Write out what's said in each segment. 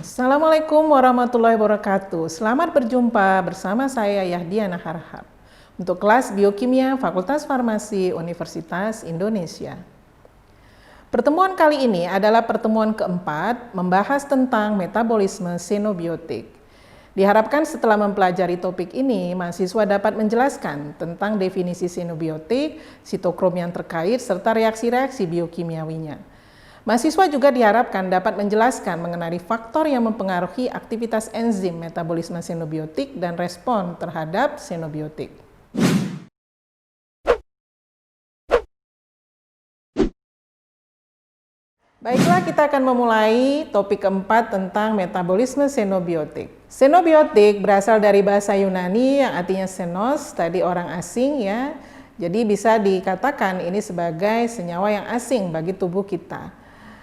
Assalamualaikum warahmatullahi wabarakatuh. Selamat berjumpa bersama saya Yahdiana Harhab untuk kelas Biokimia Fakultas Farmasi Universitas Indonesia. Pertemuan kali ini adalah pertemuan keempat membahas tentang metabolisme xenobiotik. Diharapkan setelah mempelajari topik ini, mahasiswa dapat menjelaskan tentang definisi xenobiotik, sitokrom yang terkait, serta reaksi-reaksi biokimiawinya. Mahasiswa juga diharapkan dapat menjelaskan mengenai faktor yang mempengaruhi aktivitas enzim metabolisme xenobiotik dan respon terhadap xenobiotik. Baiklah, kita akan memulai topik keempat tentang metabolisme xenobiotik. Xenobiotik berasal dari bahasa Yunani yang artinya xenos, tadi orang asing ya. Jadi bisa dikatakan ini sebagai senyawa yang asing bagi tubuh kita.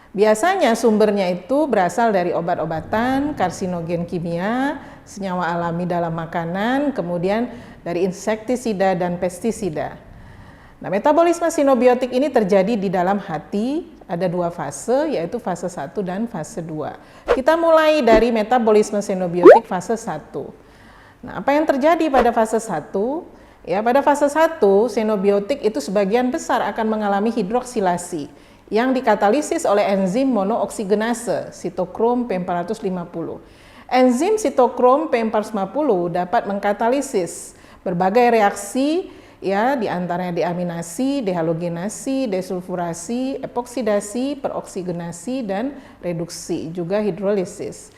Biasanya sumbernya itu berasal dari obat-obatan, karsinogen kimia, senyawa alami dalam makanan, kemudian dari insektisida dan pestisida. Nah, metabolisme xenobiotik ini terjadi di dalam hati, ada dua fase, yaitu fase 1 dan fase 2. Kita mulai dari metabolisme xenobiotik fase 1. Nah, apa yang terjadi pada fase 1? Ya, pada fase 1, xenobiotik itu sebagian besar akan mengalami hidroksilasi yang dikatalisis oleh enzim monooksigenase sitokrom P450. Enzim sitokrom P450 dapat mengkatalisis berbagai reaksi ya, diantaranya deaminasi, dehalogenasi, desulfurasi, epoksidasi, peroksigenasi, dan reduksi, juga hidrolisis.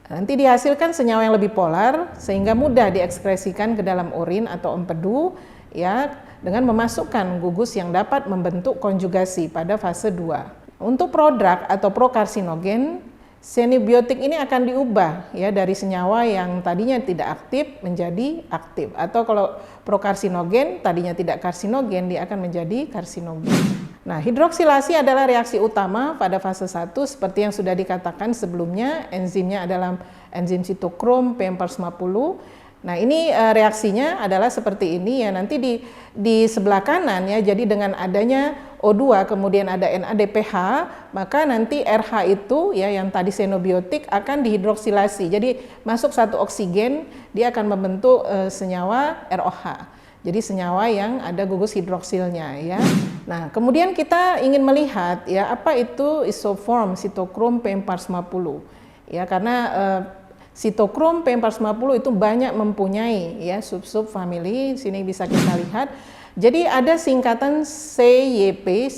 Nanti dihasilkan senyawa yang lebih polar sehingga mudah diekskresikan ke dalam urin atau empedu ya, dengan memasukkan gugus yang dapat membentuk konjugasi pada fase 2. Untuk prodrug atau prokarsinogen, xenobiotik ini akan diubah ya dari senyawa yang tadinya tidak aktif menjadi aktif, atau kalau prokarsinogen tadinya tidak karsinogen, dia akan menjadi karsinogen. Nah, hidroksilasi adalah reaksi utama pada fase 1 seperti yang sudah dikatakan sebelumnya, enzimnya adalah enzim sitokrom P450. Nah, ini reaksinya adalah seperti ini ya, nanti di sebelah kanan ya, jadi dengan adanya O2 kemudian ada NADPH, maka nanti RH itu ya yang tadi xenobiotik akan dihidroksilasi. Jadi masuk satu oksigen, dia akan membentuk senyawa ROH. Jadi senyawa yang ada gugus hidroksilnya ya. Nah, kemudian kita ingin melihat ya apa itu isoform sitokrom P450. Ya, karena sitokrom P450 itu banyak mempunyai ya sub-sub family, sini bisa kita lihat. Jadi ada singkatan CYP,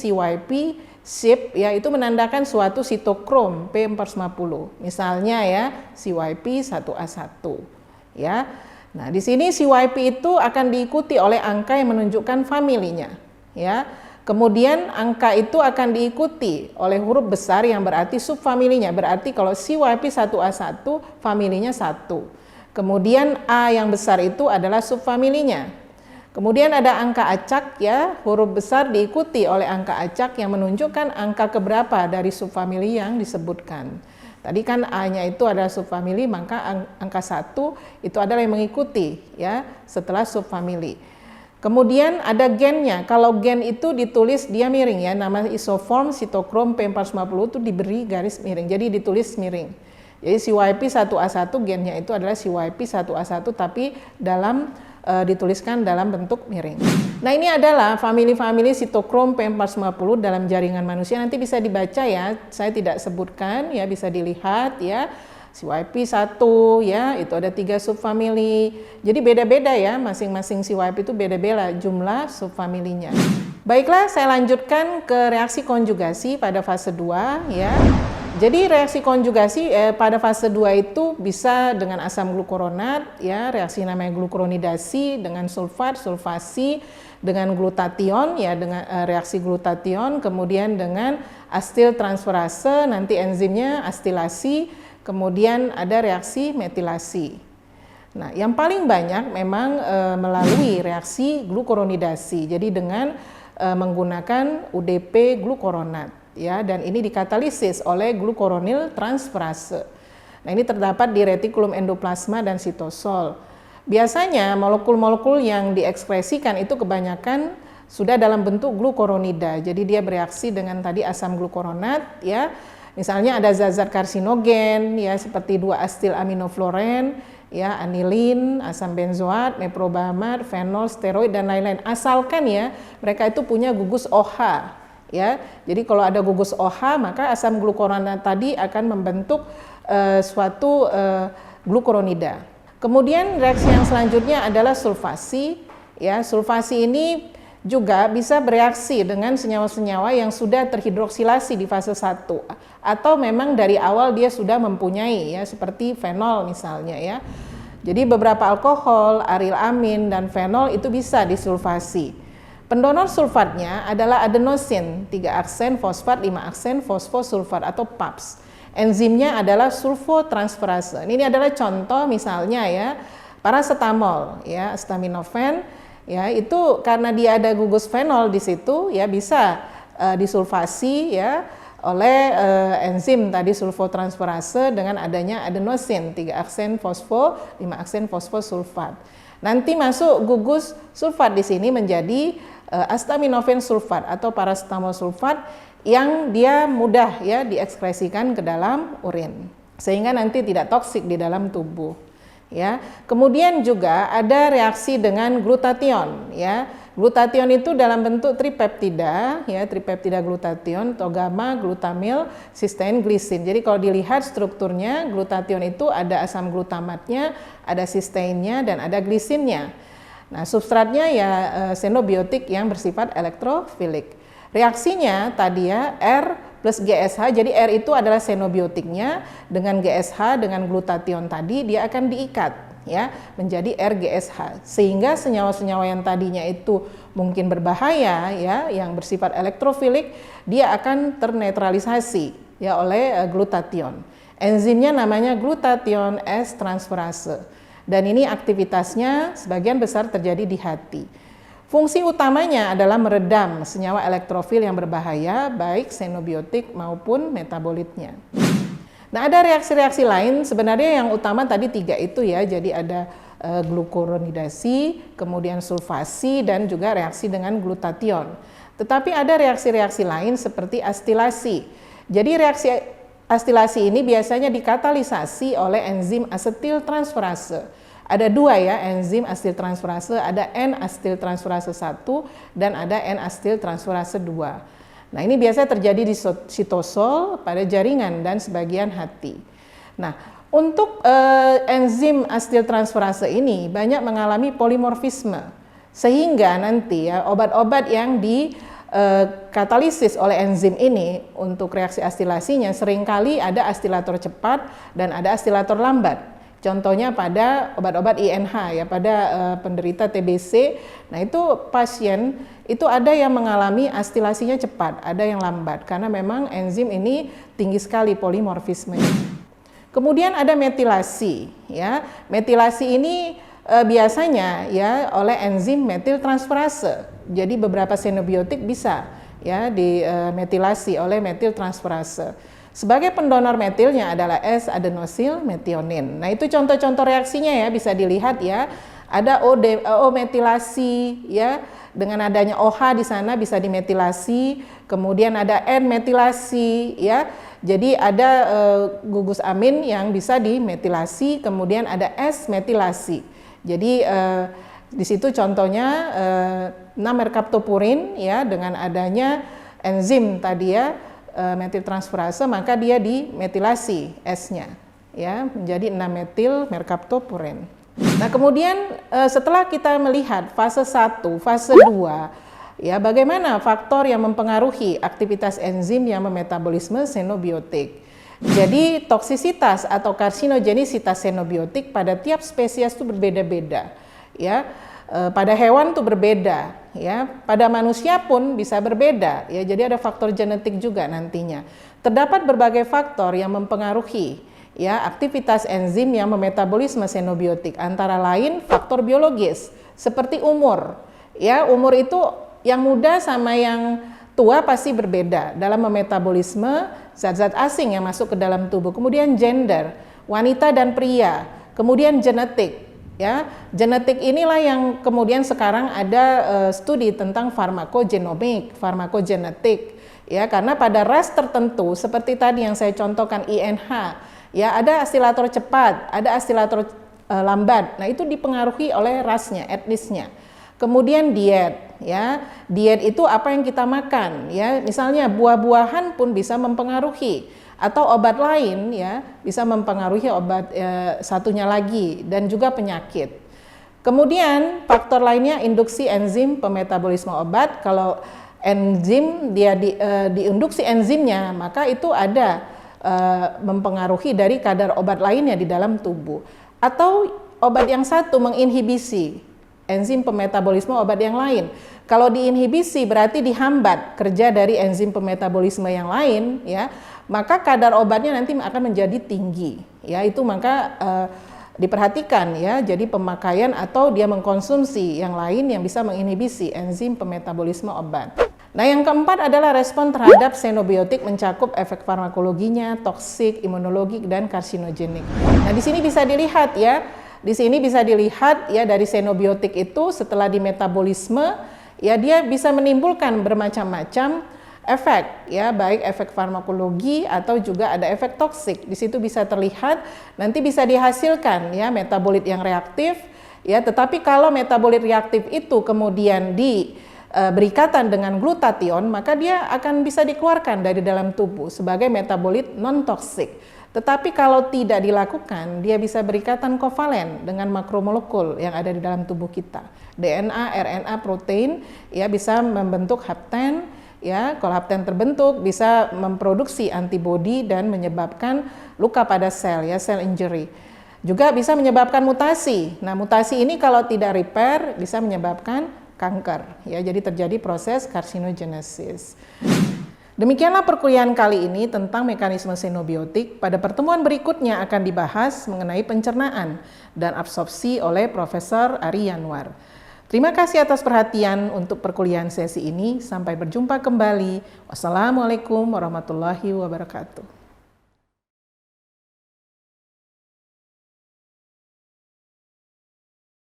SIP ya, itu menandakan suatu sitokrom P450. Misalnya ya CYP 1A1 ya. Nah, di sini CYP itu akan diikuti oleh angka yang menunjukkan familinya ya. Kemudian angka itu akan diikuti oleh huruf besar yang berarti subfamilinya. Berarti kalau CYP 1A1 familinya 1. Kemudian A yang besar itu adalah subfamilinya. Kemudian ada angka acak ya, huruf besar diikuti oleh angka acak yang menunjukkan angka keberapa dari subfamili yang disebutkan. Tadi kan A-nya itu adalah subfamili, maka angka 1 itu adalah yang mengikuti ya setelah subfamili. Kemudian ada gennya. Kalau gen itu ditulis dia miring ya, nama isoform sitokrom P450 itu diberi garis miring. Jadi ditulis miring. Jadi CYP 1A1 gennya itu adalah CYP 1A1 tapi dalam dituliskan dalam bentuk miring. Nah, ini adalah famili-famili sitokrom P450 dalam jaringan manusia. Nanti bisa dibaca ya. Saya tidak sebutkan ya, bisa dilihat ya. CYP 1 ya, itu ada 3 subfamili. Jadi beda-beda ya, masing-masing CYP itu beda-beda jumlah subfamilinya. Baiklah, saya lanjutkan ke reaksi konjugasi pada fase 2 ya. Jadi reaksi konjugasi pada fase 2 itu bisa dengan asam glukuronat ya, reaksi namanya glukuronidasi, dengan sulfat, sulfasi, dengan glutation ya, dengan reaksi glutation, kemudian dengan astil transferase, nanti enzimnya astilasi, kemudian ada reaksi metilasi. Nah, yang paling banyak memang melalui reaksi glukuronidasi. Jadi dengan menggunakan UDP glukuronat ya, dan ini dikatalisis oleh glukuronil transferase. Nah, ini terdapat di retikulum endoplasma dan sitosol. Biasanya molekul-molekul yang diekspresikan itu kebanyakan sudah dalam bentuk glukuronida. Jadi dia bereaksi dengan tadi asam glukuronat ya. Misalnya ada zat-zat karsinogen ya seperti 2-astilaminofluoren, ya anilin, asam benzoat, meprobamad, fenol, steroid dan lain-lain. Asalkan ya mereka itu punya gugus OH ya. Jadi kalau ada gugus OH maka asam glukuronida tadi akan membentuk suatu glukuronida. Kemudian reaksi yang selanjutnya adalah sulfasi ya. Sulfasi ini juga bisa bereaksi dengan senyawa-senyawa yang sudah terhidroksilasi di fase 1 atau memang dari awal dia sudah mempunyai ya seperti fenol misalnya ya. Jadi beberapa alkohol, arilamin dan fenol itu bisa disulfasi. Pendonor sulfatnya adalah adenosin 3 aksen fosfat 5 aksen fosfosulfat atau PAPS. Enzimnya adalah sulfotransferase. Ini adalah contoh misalnya ya paracetamol ya, acetaminophen. Ya, itu karena dia ada gugus fenol di situ ya bisa disulfasi ya oleh enzim tadi sulfotransferase dengan adanya adenosin 3 aksen fosfo 5 aksen fosfosulfat. Nanti masuk gugus sulfat di sini menjadi acetaminophen sulfat atau paracetamol sulfat yang dia mudah ya diekskresikan ke dalam urin sehingga nanti tidak toksik di dalam tubuh. Ya, kemudian juga ada reaksi dengan glutathione ya. Glutathione itu dalam bentuk tripeptida ya, tripeptida glutathione atau gamma glutamil cysteine glisin. Jadi kalau dilihat strukturnya glutathione itu ada asam glutamatnya, ada cysteinnya dan ada glisinnya. Nah, substratnya ya xenobiotik yang bersifat elektrofilik. Reaksinya tadi ya R plus GSH, jadi R itu adalah xenobiotiknya dengan GSH dengan glutathione tadi dia akan diikat ya menjadi RGSH sehingga senyawa-senyawa yang tadinya itu mungkin berbahaya ya yang bersifat elektrofilik dia akan ternetralisasi ya oleh glutathione. Enzimnya namanya glutathione S transferase dan ini aktivitasnya sebagian besar terjadi di hati. Fungsi utamanya adalah meredam senyawa elektrofil yang berbahaya, baik xenobiotik maupun metabolitnya. Nah, ada reaksi-reaksi lain, sebenarnya yang utama tadi 3 itu ya, jadi ada glukuronidasi, kemudian sulfasi, dan juga reaksi dengan glutathione. Tetapi ada reaksi-reaksi lain seperti astilasi. Jadi reaksi astilasi ini biasanya dikatalisasi oleh enzim asetiltransferase. Ada 2 ya enzim asetiltransferase, ada N-asetiltransferase 1 dan ada N-asetiltransferase 2. Nah, ini biasanya terjadi di sitosol, pada jaringan dan sebagian hati. Nah, untuk enzim asetiltransferase ini banyak mengalami polimorfisme sehingga nanti ya obat-obat yang katalisis oleh enzim ini untuk reaksi astilasinya seringkali ada astilator cepat dan ada astilator lambat. Contohnya pada obat-obat INH ya, pada penderita TBC. Nah, itu pasien itu ada yang mengalami astilasinya cepat, ada yang lambat karena memang enzim ini tinggi sekali polimorfismenya. Kemudian ada metilasi ya. Metilasi ini biasanya ya oleh enzim metiltransferase. Jadi beberapa xenobiotik bisa ya dimetilasi oleh metiltransferase. Sebagai pendonor metilnya adalah S-adenosil metionin. Nah, itu contoh-contoh reaksinya ya bisa dilihat ya. Ada O-metilasi ya, dengan adanya OH di sana bisa dimetilasi. Kemudian ada N-metilasi ya. Jadi ada gugus amin yang bisa dimetilasi, kemudian ada S-metilasi. Jadi di situ contohnya 6-merkaptopurin ya dengan adanya enzim tadi ya metiltransferase maka dia dimetilasi S-nya ya menjadi 6-metil merkaptopurin. Nah, kemudian setelah kita melihat fase 1, fase 2 ya bagaimana faktor yang mempengaruhi aktivitas enzim yang memetabolisme xenobiotik. Jadi toksisitas atau karsinogenisitas xenobiotik pada tiap spesies itu berbeda-beda ya. Pada hewan tuh berbeda ya, pada manusia pun bisa berbeda ya. Jadi ada faktor genetik juga nantinya. Terdapat berbagai faktor yang mempengaruhi ya aktivitas enzim yang memetabolisme xenobiotik, antara lain faktor biologis seperti umur. Ya, umur itu yang muda sama yang tua pasti berbeda dalam memetabolisme zat-zat asing yang masuk ke dalam tubuh. Kemudian gender, wanita dan pria. Kemudian genetik. Ya, genetik inilah yang kemudian sekarang ada studi tentang farmakogenomik, farmakogenetik Ya, karena pada ras tertentu seperti tadi yang saya contohkan INH, ya ada asilator cepat, ada asilator lambat. Nah, itu dipengaruhi oleh rasnya, etnisnya. Kemudian diet, ya. Diet itu apa yang kita makan, ya. Misalnya buah-buahan pun bisa mempengaruhi, atau obat lain ya bisa mempengaruhi obat satunya lagi, dan juga penyakit. Kemudian faktor lainnya induksi enzim pemetabolisme obat. Kalau enzim dia diinduksi enzimnya, maka itu ada mempengaruhi dari kadar obat lainnya di dalam tubuh. Atau obat yang satu menginhibisi enzim pemetabolisme obat yang lain. Kalau diinhibisi berarti dihambat kerja dari enzim pemetabolisme yang lain, ya, maka kadar obatnya nanti akan menjadi tinggi. Ya, itu maka diperhatikan ya, jadi pemakaian atau dia mengkonsumsi yang lain yang bisa menginhibisi enzim pemetabolisme obat. Nah, yang keempat adalah respon terhadap xenobiotik mencakup efek farmakologinya, toksik, imunologik, dan karsinogenik. Nah, di sini bisa dilihat ya, di sini bisa dilihat ya dari xenobiotik itu setelah di metabolisme ya dia bisa menimbulkan bermacam-macam efek ya, baik efek farmakologi atau juga ada efek toksik. Di situ bisa terlihat, nanti bisa dihasilkan ya metabolit yang reaktif ya, tetapi kalau metabolit reaktif itu kemudian berikatan dengan glutathione, maka dia akan bisa dikeluarkan dari dalam tubuh sebagai metabolit non toksik. Tetapi kalau tidak dilakukan, dia bisa berikatan kovalen dengan makromolekul yang ada di dalam tubuh kita. DNA, RNA, protein ya bisa membentuk hapten. Ya, kalau hapten terbentuk bisa memproduksi antibodi dan menyebabkan luka pada sel ya, cell injury. Juga bisa menyebabkan mutasi. Nah, mutasi ini kalau tidak repair bisa menyebabkan kanker ya. Jadi terjadi proses karsinogenesis. Demikianlah perkuliahan kali ini tentang mekanisme xenobiotik. Pada pertemuan berikutnya akan dibahas mengenai pencernaan dan absorpsi oleh Profesor Ari Yanwar. Terima kasih atas perhatian untuk perkuliahan sesi ini. Sampai berjumpa kembali. Wassalamualaikum warahmatullahi wabarakatuh.